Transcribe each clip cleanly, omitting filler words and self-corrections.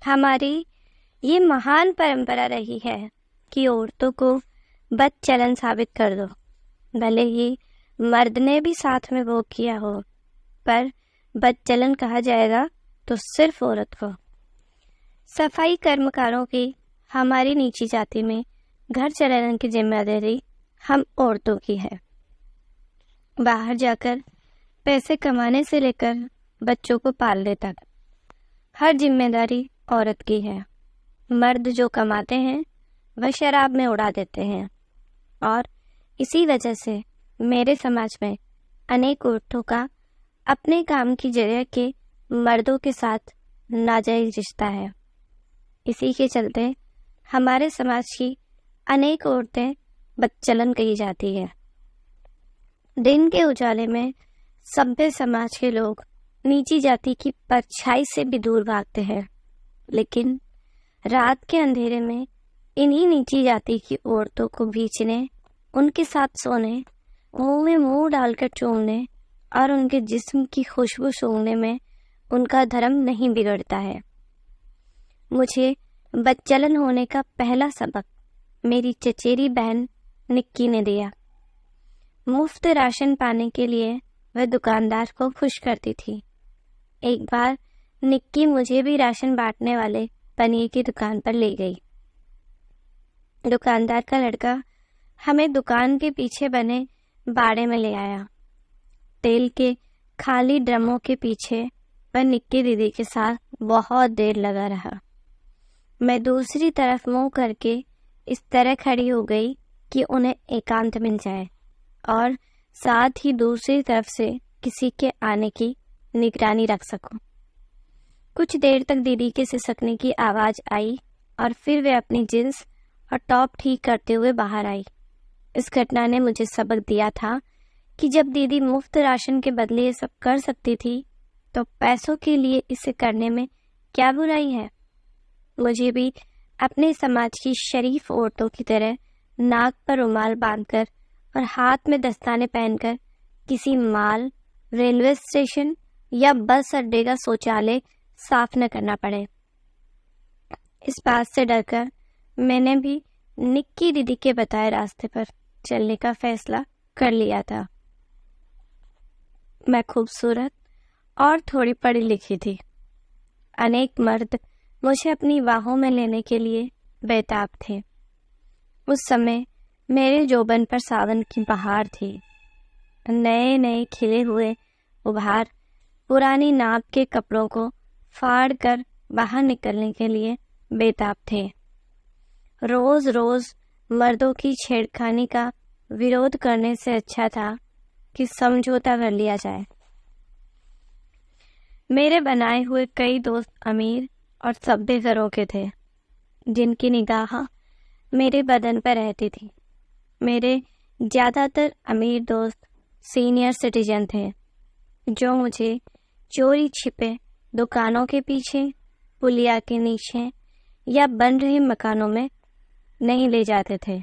हमारी ये महान परंपरा रही है कि औरतों को बदचलन साबित कर दो, भले ही मर्द ने भी साथ में वो किया हो, पर बदचलन कहा जाएगा तो सिर्फ औरत को। सफाई कर्मकारों की हमारी नीची जाति में घर चलाने की जिम्मेदारी हम औरतों की है। बाहर जाकर पैसे कमाने से लेकर बच्चों को पालने तक हर जिम्मेदारी औरत की है। मर्द जो कमाते हैं वह शराब में उड़ा देते हैं, और इसी वजह से मेरे समाज में अनेक औरतों का अपने काम की जगह के मर्दों के साथ नाजायज रिश्ता है। इसी के चलते हमारे समाज की अनेक औरतें बदचलन कही जाती है। दिन के उजाले में सभ्य समाज के लोग नीची जाति की परछाई से भी दूर भागते हैं, लेकिन रात के अंधेरे में इन्हीं नीची जाति की औरतों को भींचने, उनके साथ सोने, मुंह में मुंह डालकर चूमने और उनके जिस्म की खुशबू सूंघने में उनका धर्म नहीं बिगड़ता है। मुझे बदचलन होने का पहला सबक मेरी चचेरी बहन निक्की ने दिया। मुफ्त राशन पाने के लिए वह दुकानदार को खुश करती थी। एक बार निक्की मुझे भी राशन बांटने वाले पनीर की दुकान पर ले गई। दुकानदार का लड़का हमें दुकान के पीछे बने बाड़े में ले आया। तेल के खाली ड्रमों के पीछे वह निक्की दीदी के साथ बहुत देर लगा रहा। मैं दूसरी तरफ मुंह करके इस तरह खड़ी हो गई कि उन्हें एकांत मिल जाए और साथ ही दूसरी तरफ से किसी के आने की निगरानी रख सकूं। कुछ देर तक दीदी के सिसकने की आवाज़ आई और फिर वे अपनी जींस और टॉप ठीक करते हुए बाहर आई। इस घटना ने मुझे सबक दिया था कि जब दीदी मुफ्त राशन के बदले ये सब कर सकती थी, तो पैसों के लिए इसे करने में क्या बुराई है। मुझे भी अपने समाज की शरीफ औरतों की तरह नाक पर रुमाल बांधकर और हाथ में दस्ताने पहनकर किसी माल, रेलवे स्टेशन या बस अड्डे का शौचालय साफ न करना पड़े। इस बात से डरकर मैंने भी निक्की दीदी के बताए रास्ते पर चलने का फैसला कर लिया था। मैं खूबसूरत और थोड़ी पढ़ी लिखी थी। अनेक मर्द मुझे अपनी बाहों में लेने के लिए बेताब थे। उस समय मेरे यौवन पर सावन की बहार थी। नए नए खिले हुए उभार पुरानी नाप के कपड़ों को फाड़ कर बाहर निकलने के लिए बेताब थे। रोज रोज मर्दों की छेड़खानी का विरोध करने से अच्छा था कि समझौता कर लिया जाए। मेरे बनाए हुए कई दोस्त अमीर और सभ्य घरों के थे, जिनकी निगाह मेरे बदन पर रहती थी। मेरे ज़्यादातर अमीर दोस्त सीनियर सिटीजन थे, जो मुझे चोरी छिपे दुकानों के पीछे, पुलिया के नीचे या बन रहे मकानों में नहीं ले जाते थे।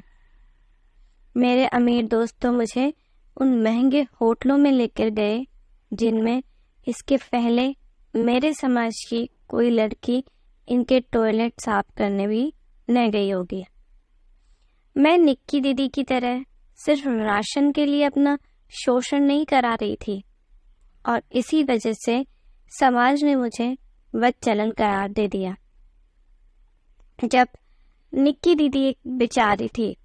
मेरे अमीर दोस्त तो मुझे उन महंगे होटलों में लेकर गए जिनमें इसके पहले मेरे समाज की कोई लड़की इनके टॉयलेट साफ करने भी न गई होगी। मैं निक्की दीदी की तरह सिर्फ राशन के लिए अपना शोषण नहीं करा रही थी, और इसी वजह से समाज ने मुझे बदचलन करार दे दिया। जब निक्की दीदी एक बेचारी थी,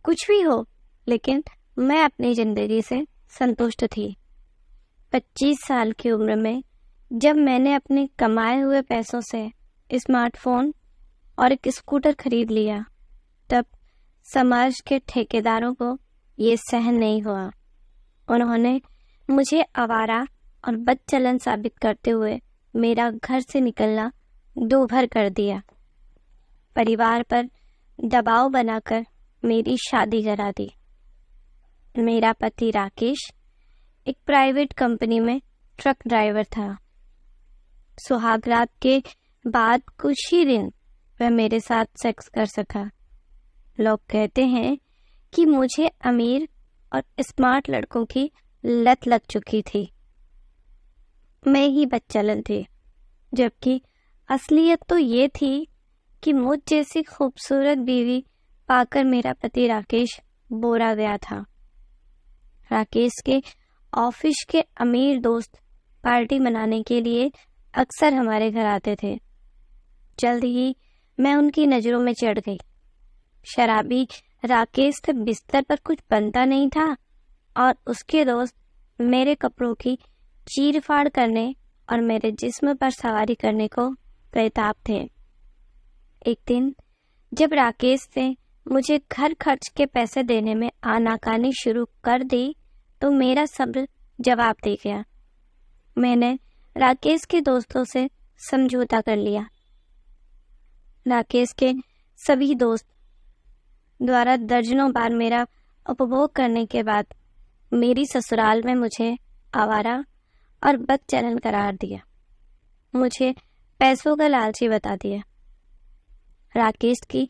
कुछ भी हो, लेकिन मैं अपनी जिंदगी से संतुष्ट थी। 25 साल की उम्र में जब मैंने अपने कमाए हुए पैसों से स्मार्टफोन और एक स्कूटर खरीद लिया, तब समाज के ठेकेदारों को ये सहन नहीं हुआ। उन्होंने मुझे आवारा और बदचलन साबित करते हुए मेरा घर से निकलना दूभर कर दिया। परिवार पर दबाव बनाकर मेरी शादी करा दी। मेरा पति राकेश एक प्राइवेट कंपनी में ट्रक ड्राइवर था। सुहागरात के बाद कुछ ही दिन वह मेरे साथ सेक्स कर सका। लोग कहते हैं कि मुझे अमीर और स्मार्ट लड़कों की लत लग चुकी थी। मैं ही बदचलन थी, जबकि असलियत तो ये थी कि मुझ जैसी खूबसूरत बीवी पाकर मेरा पति राकेश बोरा गया था। राकेश के ऑफिस के अमीर दोस्त पार्टी मनाने के लिए अक्सर हमारे घर आते थे। जल्द ही मैं उनकी नज़रों में चढ़ गई। शराबी राकेश से बिस्तर पर कुछ बनता नहीं था और उसके दोस्त मेरे कपड़ों की चीर फाड़ करने और मेरे जिस्म पर सवारी करने को बेताब थे। एक दिन जब राकेश ने मुझे घर खर्च के पैसे देने में आनाकानी शुरू कर दी तो मेरा सब्र जवाब दे गया। मैंने राकेश के दोस्तों से समझौता कर लिया। राकेश के सभी दोस्त द्वारा दर्जनों बार मेरा उपभोग करने के बाद मेरी ससुराल में मुझे आवारा और बदचलन करार दिया। मुझे पैसों का लालची बता दिया। राकेश की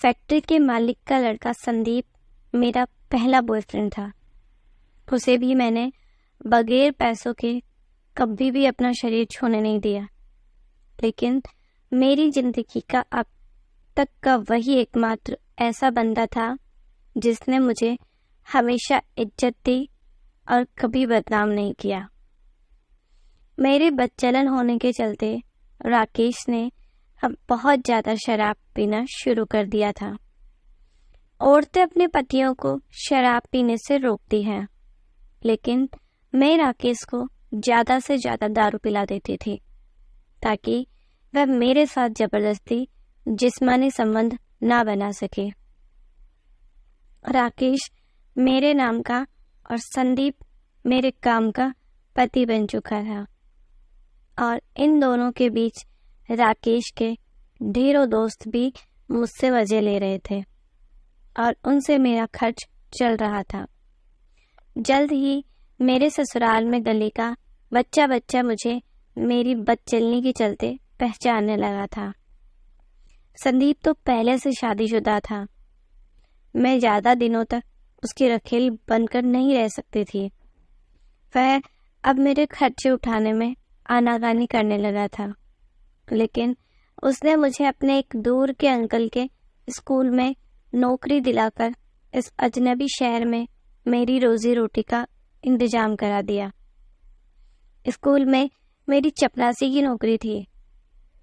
फैक्ट्री के मालिक का लड़का संदीप मेरा पहला बॉयफ्रेंड था। उसे भी मैंने बगैर पैसों के कभी भी अपना शरीर छूने नहीं दिया। लेकिन मेरी जिंदगी का अब तक का वही एकमात्र ऐसा बंदा था जिसने मुझे हमेशा इज्जत दी और कभी बदनाम नहीं किया। मेरे बदचलन होने के चलते राकेश ने अब बहुत ज़्यादा शराब पीना शुरू कर दिया था। औरतें अपने पतियों को शराब पीने से रोकती हैं, लेकिन मैं राकेश को ज़्यादा से ज़्यादा दारू पिला देती थी ताकि वह मेरे साथ ज़बरदस्ती जिस्मानी संबंध ना बना सके। राकेश मेरे नाम का और संदीप मेरे काम का पति बन चुका था और इन दोनों के बीच राकेश के ढेरों दोस्त भी मुझसे वजह ले रहे थे और उनसे मेरा खर्च चल रहा था। जल्द ही मेरे ससुराल में गली का बच्चा बच्चा मुझे मेरी बदचलनी के चलते पहचानने लगा था। संदीप तो पहले से शादीशुदा था। मैं ज़्यादा दिनों तक उसकी रखेल बनकर नहीं रह सकती थी। वह अब मेरे खर्चे उठाने में आनाकानी करने लगा था, लेकिन उसने मुझे अपने एक दूर के अंकल के स्कूल में नौकरी दिलाकर इस अजनबी शहर में मेरी रोजी रोटी का इंतजाम करा दिया। स्कूल में मेरी चपरासी की नौकरी थी।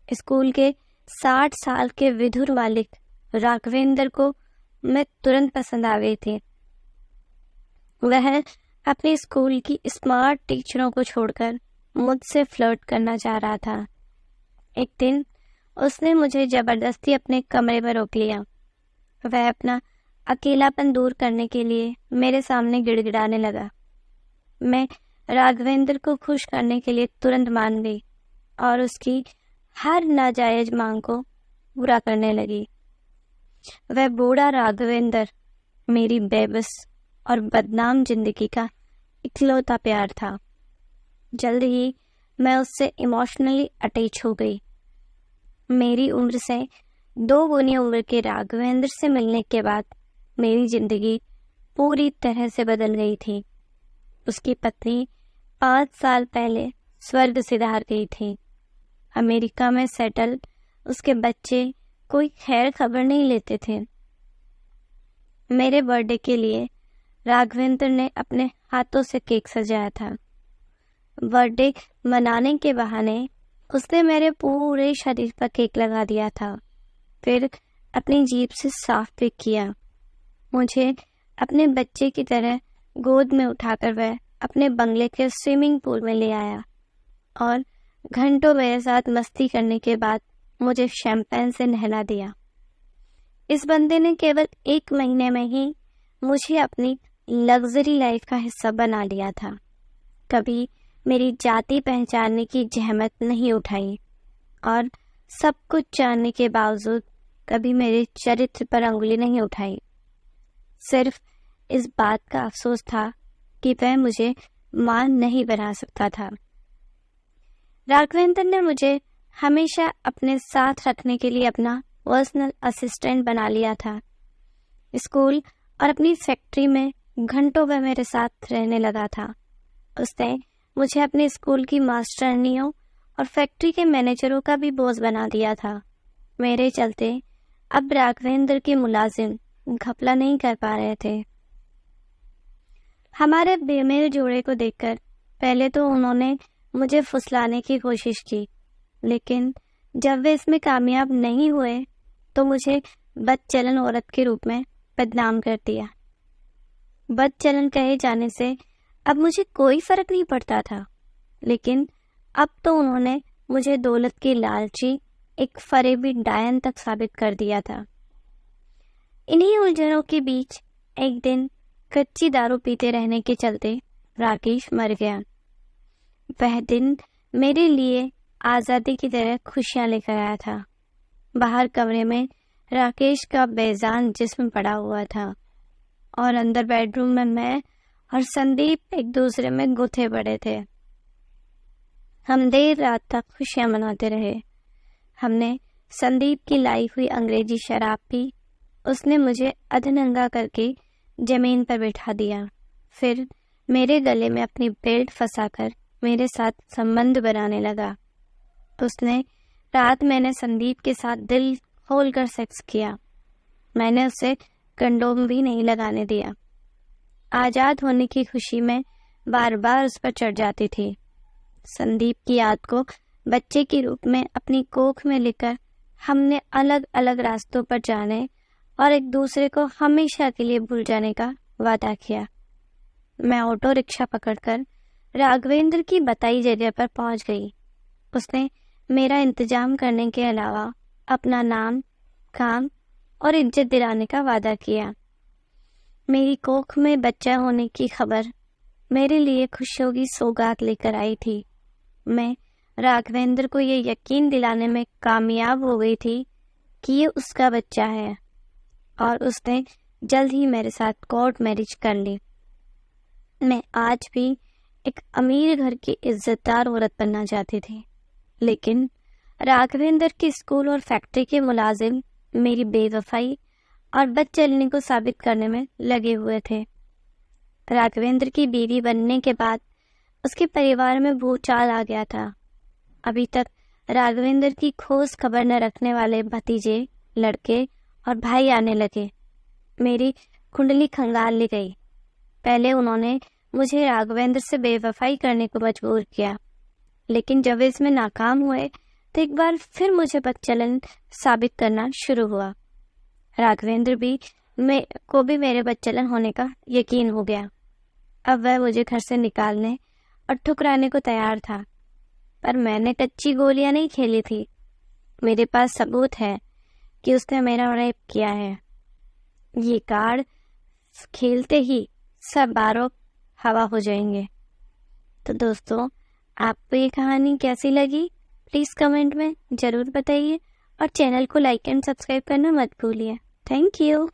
स्कूल के 60 साल के विधुर मालिक राघवेंद्र को मैं तुरंत पसंद आ गई थी। वह अपने स्कूल की स्मार्ट टीचरों को छोड़कर मुझसे फ्लर्ट करना चाह रहा था। एक दिन उसने मुझे जबरदस्ती अपने कमरे में रोक लिया। वह अपना अकेलापन दूर करने के लिए मेरे सामने गिड़गिड़ाने लगा। मैं राघवेंद्र को खुश करने के लिए तुरंत मान गई और उसकी हर नाजायज मांग को पूरा करने लगी। वह बूढ़ा राघवेंद्र मेरी बेबस और बदनाम जिंदगी का इकलौता प्यार था। जल्द ही मैं उससे इमोशनली अटैच हो गई। मेरी उम्र से 2 गुनी उम्र के राघवेंद्र से मिलने के बाद मेरी जिंदगी पूरी तरह से बदल गई थी। उसकी पत्नी 5 साल पहले स्वर्ग सिधार गई थी। अमेरिका में सेटल उसके बच्चे कोई खैर खबर नहीं लेते थे। मेरे बर्थडे के लिए राघवेंद्र ने अपने हाथों से केक सजाया था। बर्थडे मनाने के बहाने उसने मेरे पूरे शरीर पर केक लगा दिया था, फिर अपनी जीभ से साफ भी किया। मुझे अपने बच्चे की तरह गोद में उठाकर वह अपने बंगले के स्विमिंग पूल में ले आया और घंटों मेरे साथ मस्ती करने के बाद मुझे शैंपेन से नहला दिया। इस बंदे ने केवल 1 महीने में ही मुझे अपनी लग्जरी लाइफ का हिस्सा बना लिया था। कभी मेरी जाति पहचानने की जहमत नहीं उठाई और सब कुछ जानने के बावजूद कभी मेरे चरित्र पर अंगुली नहीं उठाई। सिर्फ इस बात का अफसोस था कि वह मुझे मान नहीं बना सकता था। राघवेंद्र ने मुझे हमेशा अपने साथ रखने के लिए अपना पर्सनल असिस्टेंट बना लिया था। स्कूल और अपनी फैक्ट्री में घंटों वह मेरे साथ रहने लगा था। उसने मुझे अपने स्कूल की मास्टरनियों और फैक्ट्री के मैनेजरों का भी बॉस बना दिया था। मेरे चलते अब राघवेंद्र के मुलाजिम घपला नहीं कर पा रहे थे। हमारे बेमेल जोड़े को देखकर पहले तो उन्होंने मुझे फुसलाने की कोशिश की, लेकिन जब वे इसमें कामयाब नहीं हुए तो मुझे बदचलन औरत के रूप में बदनाम कर दिया। बदचलन कहे जाने से अब मुझे कोई फर्क नहीं पड़ता था, लेकिन अब तो उन्होंने मुझे दौलत की लालची एक फरेबी डायन तक साबित कर दिया था। इन्हीं उलझनों के बीच एक दिन कच्ची दारू पीते रहने के चलते राकेश मर गया। वह दिन मेरे लिए आज़ादी की तरह खुशियां लेकर आया था। बाहर कमरे में राकेश का बेजान जिस्म पड़ा हुआ था और अंदर बेडरूम में मैं और संदीप एक दूसरे में गुथे पड़े थे। हम देर रात तक खुशियां मनाते रहे। हमने संदीप की लाई हुई अंग्रेजी शराब पी। उसने मुझे अधनंगा करके जमीन पर बैठा दिया, फिर मेरे गले में अपनी बेल्ट फंसाकर मेरे साथ संबंध बनाने लगा। उसने रात मैंने संदीप के साथ दिल खोलकर सेक्स किया। मैंने उसे कंडोम भी नहीं लगाने दिया। आज़ाद होने की खुशी में बार बार उस पर चढ़ जाती थी। संदीप की याद को बच्चे के रूप में अपनी कोख में लेकर हमने अलग अलग रास्तों पर जाने और एक दूसरे को हमेशा के लिए भूल जाने का वादा किया। मैं ऑटो रिक्शा पकड़कर राघवेंद्र की बताई जगह पर पहुंच गई। उसने मेरा इंतजाम करने के अलावा अपना नाम, काम और इज्जत दिलाने का वादा किया। मेरी कोख में बच्चा होने की खबर मेरे लिए खुशियों की सौगात लेकर आई थी। मैं राघवेंद्र को ये यकीन दिलाने में कामयाब हो गई थी कि ये उसका बच्चा है और उसने जल्द ही मेरे साथ कोर्ट मैरिज कर ली। मैं आज भी एक अमीर घर की इज्जतदार औरत बनना चाहती थी, लेकिन राघवेंद्र के स्कूल और फैक्ट्री के मुलाजिम मेरी बेवफाई और बदचलनी को साबित करने में लगे हुए थे। राघवेंद्र की बीवी बनने के बाद उसके परिवार में भूचाल आ गया था। अभी तक राघवेंद्र की खोज खबर न रखने वाले भतीजे, लड़के और भाई आने लगे। मेरी कुंडली खंगाल ली गई। पहले उन्होंने मुझे राघवेंद्र से बेवफाई करने को मजबूर किया, लेकिन जब इसमें नाकाम हुए तो एक बार फिर मुझे बदचलन साबित करना शुरू हुआ। राघवेंद्र को भी मेरे बदचलन होने का यकीन हो गया। अब वह मुझे घर से निकालने और ठुकराने को तैयार था, पर मैंने कच्ची गोलियां नहीं खेली थी। मेरे पास सबूत है कि उसने मेरा रेप किया है। ये कार्ड खेलते ही सब आरोप हवा हो जाएंगे। तो दोस्तों, आपको ये कहानी कैसी लगी प्लीज़ कमेंट में ज़रूर बताइए और चैनल को लाइक एंड सब्सक्राइब करना मत भूलिए। Thank you.